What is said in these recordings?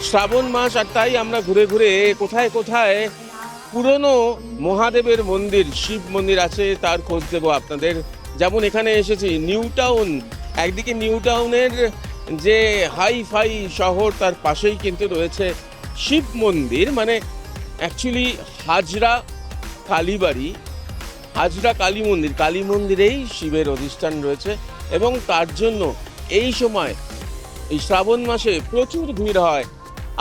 শ্রাবণ মাস, আর তাই আমরা ঘুরে ঘুরে কোথায় কোথায় পুরনো মহাদেবের মন্দির, শিব মন্দির আছে তার খোঁজ দেবো আপনাদের। যেমন এখানে এসেছি নিউ টাউন, একদিকে নিউ টাউনের যে হাই ফাই শহর, তার পাশেই কিন্তু রয়েছে শিব মন্দির, মানে অ্যাকচুয়ালি হাজরা কালীবাড়ি, হাজরা কালী মন্দির, কালী মন্দিরেই শিবের অধিষ্ঠান রয়েছে। এবং তার জন্য এই সময়, এই শ্রাবণ মাসে প্রচুর ভিড় হয়।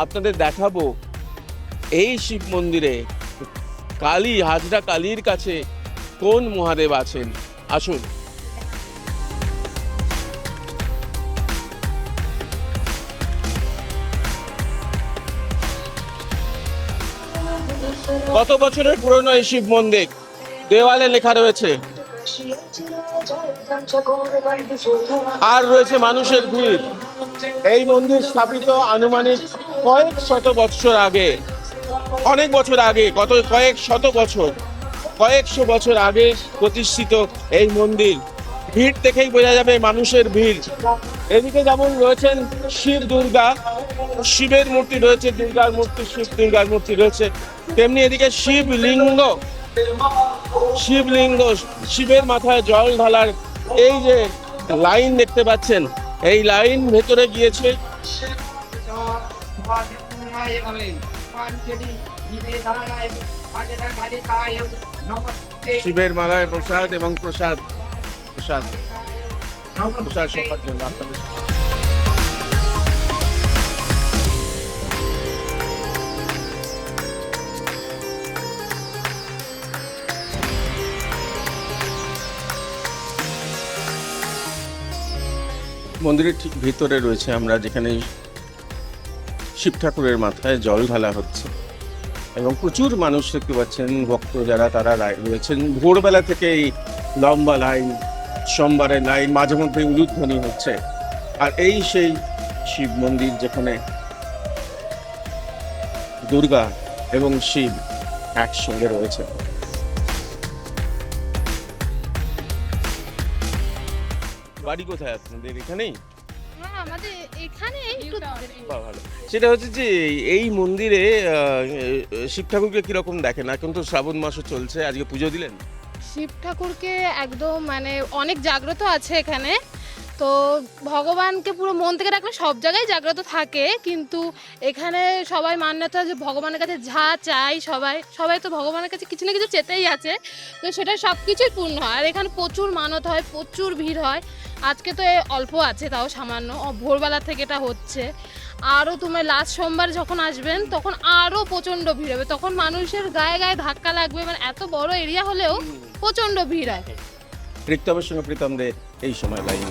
আপনাদের দেখাবো এই শিব মন্দিরে কালী, হাজরা কালীর কাছে কোন মহাদেব আছেন। আসুন। কত বছরের পুরনো এই শিব মন্দির? দেওয়ালে লেখা রয়েছে, আর রয়েছে মানুষের ভিড়। এই মন্দির স্থাপিত আনুমানিক কয়েক শত বছর আগে, অনেক বছর আগে, কয়েক শত বছর, কয়েকশো বছর আগে প্রতিষ্ঠিত এই মন্দির। ভিড় দেখেই বোঝা যাবে মানুষের ভিড়। এদিকে যেমন রয়েছেন শিব দুর্গা, শিবের মূর্তি রয়েছে, দুর্গার মূর্তি, শিব দুর্গার মূর্তি রয়েছে, তেমনি এদিকে শিবলিঙ্গ, শিবলিঙ্গ, শিবের মাথায় জল ঢালার এই যে লাইন দেখতে পাচ্ছেন, এই লাইন ভেতরে গিয়েছে। শিবের মালায় প্রসাদ এবং প্রসাদ প্রসাদ প্রসাদ সবার জন্য আপনাদের। মন্দিরের ঠিক ভিতরে রয়েছে আমরা, যেখানে শিব ঠাকুরের মাথায় জল ঢালা হচ্ছে এবং প্রচুর মানুষ দেখতে পাচ্ছেন, ভক্ত যারা তারা রয়েছেন। ভোরবেলা থেকে এই লম্বা লাইন, সোমবারের লাইন, মাঝে মধ্যে উলুধ্বনি হচ্ছে। আর এই সেই শিব মন্দির যেখানে দুর্গা এবং শিব একসঙ্গে রয়েছে। বাড়ি কোথায় আপনাদের? এখানেই? আমাদের এখানে একটু ভালো। সেটা হচ্ছে যে এই মন্দিরে শিব ঠাকুরকে কিরকম দেখেন? এখন তো শ্রাবণ মাসও চলছে, আজকে পুজো দিলেন। শিব ঠাকুরকে একদম মানে অনেক জাগ্রত আছে এখানে। তো ভগবানকে পুরো মন থেকে রাখলে সব জায়গায় জাগ্রত থাকে, কিন্তু এখানে সবাই মান্যতা যে ভগবানের কাছে যা চাই, সবাই সবাই তো ভগবানের কাছে কিছু না কিছু চেতেই আছে, তো সেটা সব কিছুই পূর্ণ হয়। আর এখানে প্রচুর মানত হয়, প্রচুর ভিড় হয়। আজকে তো অল্প আছে, তাও সামান্য, ভোরবেলা থেকে এটা হচ্ছে। আরও তোমার লাস্ট সোমবার যখন আসবেন তখন আরও প্রচণ্ড ভিড় হবে, তখন মানুষের গায়ে গায়ে ধাক্কা লাগবে, মানে এত বড় এরিয়া হলেও প্রচণ্ড ভিড় হয়। রিক্তমের সঙ্গে প্রীতম দে এই সময় লাইন।